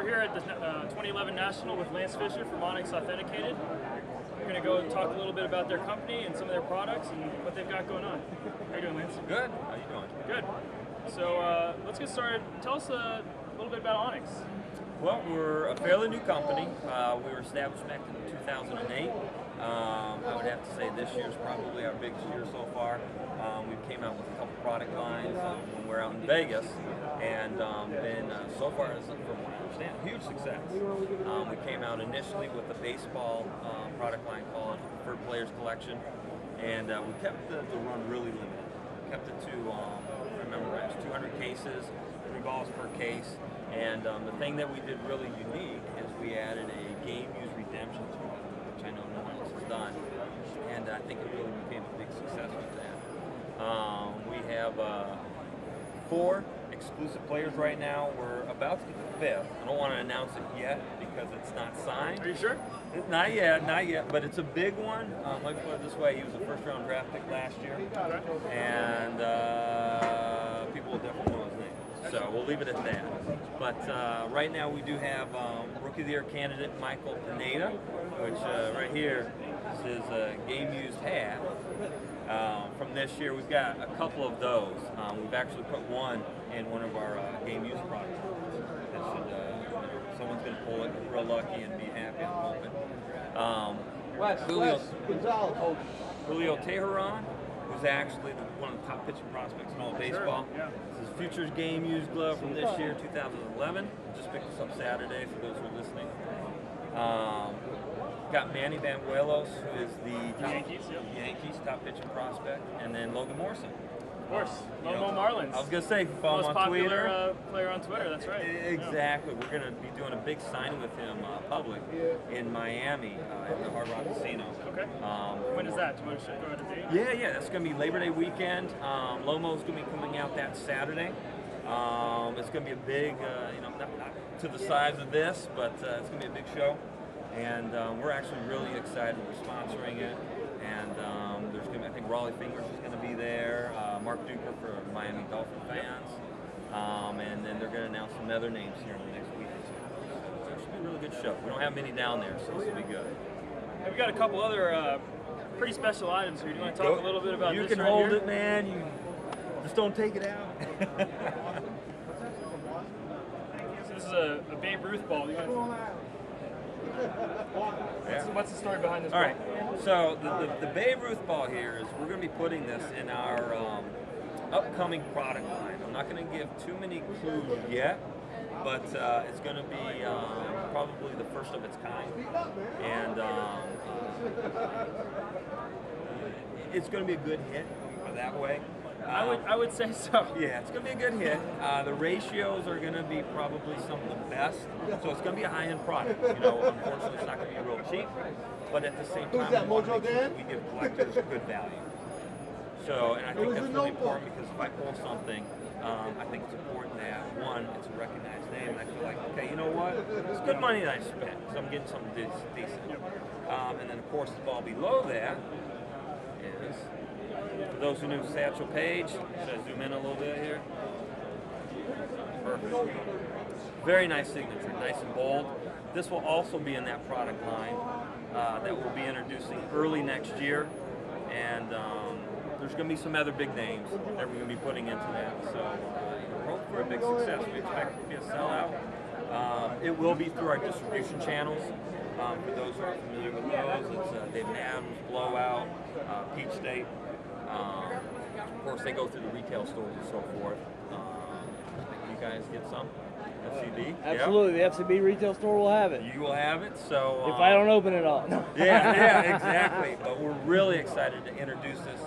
we're here at the 2011 National with Lance Fischer from Onyx Authenticated. We're going to go talk a little bit about their company and some of their products and what they've got going on. How you doing, Lance? Good. How you doing? Good. So let's get started. Tell us a little bit about Onyx. Well, we're a fairly new company. We were established back in 2008. I would have to say this year's probably our biggest year so far. We came out with a couple product lines when we were out in Vegas, and been so far, from what I understand, a huge success. We came out initially with a baseball product line called Preferred Players Collection, and we kept the run really limited. We kept it to, remember, it was 200 cases, 3 balls per case. And the thing that we did really unique is we added a game use redemption tool, which I know no one else has done, and I think it really became a big success with that. We have 4 exclusive players right now. We're about to get the 5th. I don't want to announce it yet because it's not signed. Are you sure? Not yet, but it's a big one. Let me put it this way, he was a first-round draft pick last year, and people will definitely know his name. So we'll leave it at that. But right now we do have Rookie of the Year candidate Michael Pineda, which right here is his game-used hat from this year. We've got a couple of those. We've actually put one in one of our game-used products. Someone's going to pull it, if real lucky, and be happy, I'm hoping. Julio Teheran, who's actually one of the top pitching prospects in all of baseball. Sure. Yeah. This is Futures Game Used Glove from this year, 2011. Just picked this up Saturday for those who are listening. Got Manny Banuelos, who is the Yankees top pitching prospect, and then Logan Morrison. Of course, Lomo Marlins. I was going to say, follow him on Twitter. Most popular player on Twitter, that's right. Exactly. We're going to be doing a big signing with him public in Miami at the Hard Rock Casino. Okay. When is that? Do you want to go out a date? Yeah. That's going to be Labor Day weekend. Lomo's going to be coming out that Saturday. It's going to be a big, not to the size of this, but it's going to be a big show. And we're actually really excited. We're sponsoring it. And there's going to be, I think Raleigh Fingers is going to be there, Mark Duker for Miami Dolphin fans, and then they're going to announce some other names here in the next week or two. So it should be a really good show. We don't have many down there, so this will be good. We've got a couple other pretty special items here. Do you want to talk a little bit about this? You can hold it, man. You just don't take it out. So this is a Babe Ruth ball. What's the story behind this ball? All right, so the Babe Ruth ball here is we're going to be putting this in our upcoming product line. I'm not going to give too many clues yet, but it's going to be probably the first of its kind, and it's going to be a good hit that way. I would say so. Yeah, it's going to be a good hit. The ratios are going to be probably some of the best, so it's going to be a high-end product. Unfortunately, it's not going to be real cheap, but at the same time, we want to make sure that we give collectors good value. So, and I think that's really important because if I pull something, I think it's important that, one, it's a recognized name, and I feel like, okay, you know what? It's good money that I spent because I'm getting something decent. And then, of course, the ball below that is, for those who knew Satchel Paige, should I zoom in a little bit here? Perfect. Very nice signature, nice and bold. This will also be in that product line that we'll be introducing early next year. And there's going to be some other big names that we're going to be putting into that. So we're hoping for a big success. We expect it to be a sellout. It will be through our distribution channels. For those who are familiar with those, it's David Adams, Blowout, Peach State. Of course, they go through the retail stores and so forth. I think you guys get some. FCB. Absolutely, yep. The FCB retail store will have it. You will have it. So if I don't open it all. yeah, exactly. But we're really excited to introduce this.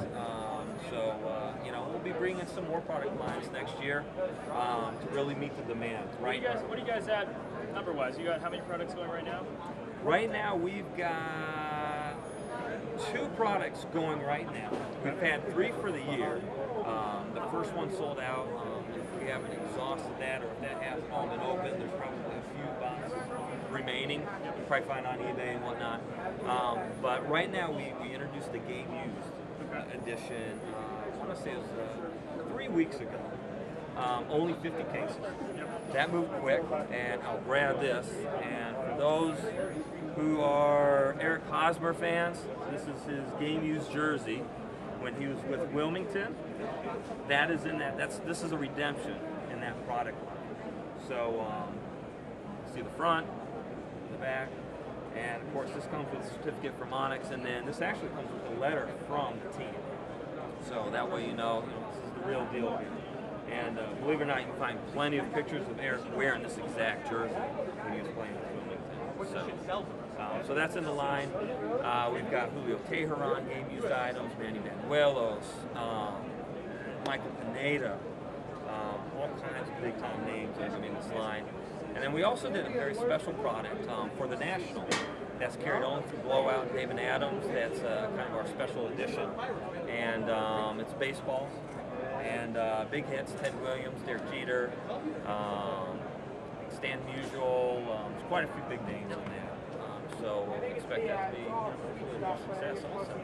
We'll be bringing some more product lines next year to really meet the demand. Right. What do you guys at number-wise? You got how many products going right now? Right now, we've got 2 products going right now. We've had 3 for the year. The first one sold out. If we haven't exhausted that, or if that hasn't all been open, there's probably a few boxes remaining. You'll probably find on eBay and whatnot. But right now, we introduced the Game Used edition. I want to say it was 3 weeks ago. only 50 cases. That moved quick, and I'll grab this. And for those who are Eric Hosmer fans, this is his game used jersey when he was with Wilmington. That is in that. This is a redemption in that product line. So see the front, the back, and of course this comes with a certificate from Onyx, and then this actually comes with a letter from the team. So that way you know this is the real deal here. And believe it or not, you can find plenty of pictures of Eric wearing this exact jersey when he was playing with Wilmington. So that's in the line. We've got Julio Teheran game used items, Manny Manuelos, Michael Pineda, all kinds of big time names in this line. And then we also did a very special product for the National. That's carried on through Blowout, David Adams. That's kind of our special edition. And it's baseballs. And big hits, Ted Williams, Derek Jeter, Stan Musial. There's quite a few big names in there. So we expect that to be really a success also.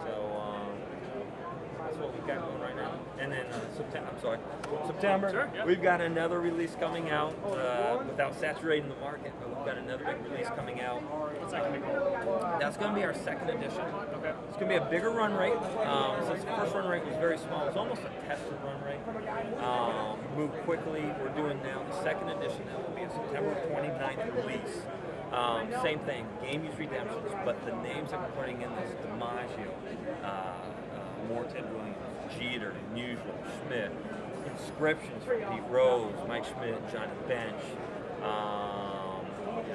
So that's what we've got going right now. And then September, Sure, yeah. We've got another release coming out without saturating the market, but we've got another big release coming out. What's that going to be called? That's going to be our second edition. Okay. It's going to be a bigger run rate. Since the first run rate was very small, it was almost a tested run rate. Moved quickly. We're doing now the second edition. That will be a September 29th release. Same thing, game use redemptions, but the names that we're putting in this, DiMaggio, Ted Williams, Jeter, Musial, Schmidt, inscriptions for Pete Rose, Mike Schmidt, Johnny Bench.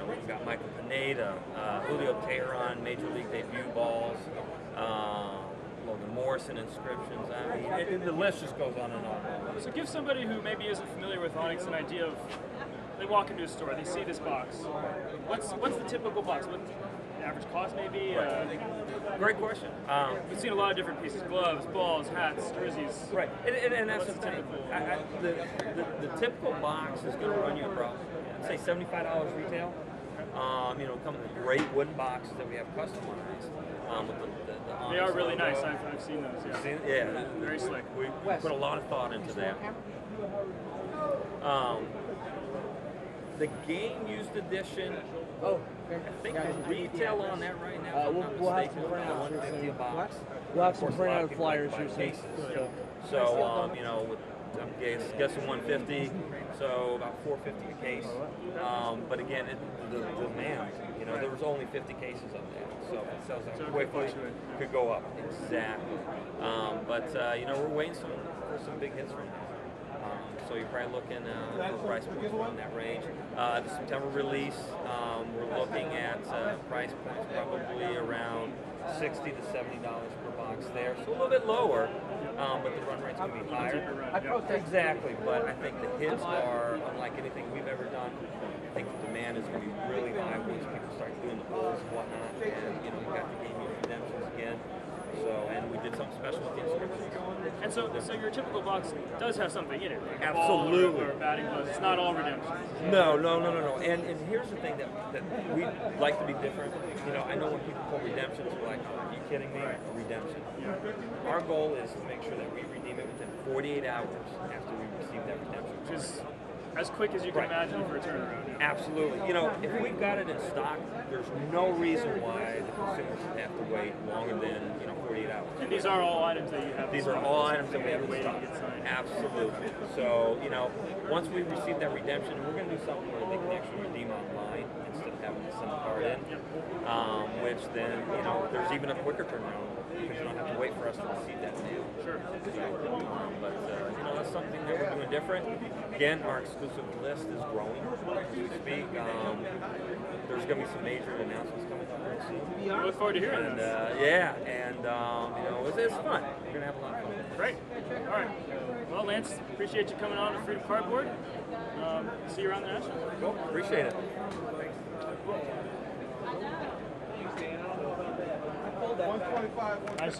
We've got Michael Pineda, Julio Teheran, Major League debut balls, Logan Morrison inscriptions. I mean, the list just goes on and on. So give somebody who maybe isn't familiar with Onyx an idea of, they walk into a store, they see this box. What's the typical box? What the average cost maybe? Great question. We've seen a lot of different pieces: gloves, balls, hats, jerseys. Right, and that's the What's thing. typical? The typical box is going to run you about, say, $75 retail. Come in great wooden boxes that we have customized. With the They are really logo. nice. I've seen those. Yeah. Seen it? Yeah, Very slick. We put a lot of thought into that. The game used edition. Oh, I think the retail on that right now, if I'm not we'll have mistaken, some is about printouts. $150 a box. We'll have Of some course, a lot of printout people flyers buy here soon. cases. So, So, I'm guessing 150, so about $450 a case. But again, the demand, there was only 50 cases of that, so if it sells So out it quickly, could fluctuate. it could go up. Exactly. We're waiting for some big hits from that. So you're probably looking for price points in that range. The September release, we're looking at price points probably around $60 to $70 per box there. So a little bit lower, but the run rate's going to be higher. Exactly, but I think the hits are unlike anything we've ever done. I think the demand is going to be really high once people start doing the polls and whatnot. And you've got the game use redemptions again. And we did something special with the inscriptions. And so your typical box does have something in it, like a Absolutely. ball or batting gloves. It's not all redemption. No. And here's the thing that we like to be different. I know when people quote redemptions, we're like, are you kidding me? A redemption. Our goal is to make sure that we redeem it within 48 hours after we receive that redemption. Which is as quick as you can imagine for a turnaround. Absolutely. If we've got it in stock, there's no reason why the consumer should have to wait longer than 48 hours. And these are all items that you have. These are all items that we have in waiting stock. to get signed. Absolutely. So, once we receive that redemption, we're going to do something where they can actually redeem online instead of having to send the card in, which then, there's even a quicker turnaround because you don't have to wait for us to receive that mail. Sure. That's something that we're doing different. Again, our exclusive list is growing as we speak. There's going to be some major announcements coming up very soon. I look forward to hearing And this. it's fun. We're going to have a lot of fun. Great. All right. Well, Lance, appreciate you coming on to Freedom Cardboard. See you around the National. Cool. Appreciate it. I see.